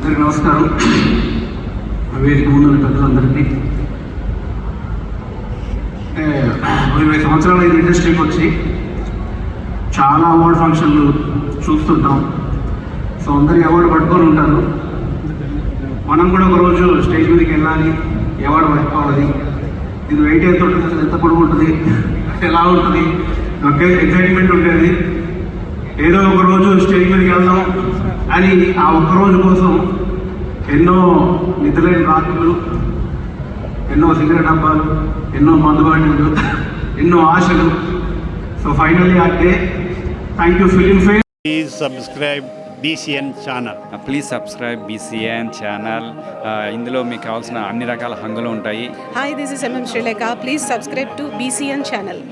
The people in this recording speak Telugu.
అందరికీ నమస్కారం. వేదిక ముందు పెద్దలందరికీ 20 సంవత్సరాలు ఈ ఇండస్ట్రీకి వచ్చి చాలా అవార్డు ఫంక్షన్లు చూస్తుంటాం. సో అందరు అవార్డు పట్టుకొని ఉంటారు. మనం కూడా ఒకరోజు స్టేజ్ మీదకి వెళ్ళాలి, అవార్డు పట్టుకోవాలి. ఇది వెయిట్ ఎంత ఉంటుంది, అసలు ఎంత పొడుగు ఉంటుంది, ఎలా ఉంటుంది, ఓకే ఎగ్జైట్మెంట్ ఉంటుంది. ఏదో ఒకరోజు స్టేజ్ మీదకి వెళ్దాం అని ఆ ఒక్కరోజు కోసం ఎన్నో నిద్రలేని రాత్రులు, ఎన్నో సిగరెట్ డబ్బాలు, ఎన్నో మందుబాటులు, ఎన్నో ఆశలు. సో ఫైనల్లీ ఆ day. Thank you film fair. Please subscribe BCN channel. Please subscribe BCN channel. ఇందులో మీకు కావాల్సిన అన్ని రకాల హంగులు ఉంటాయి. Hi, this is MM Sri Lanka. Please subscribe to BCN channel.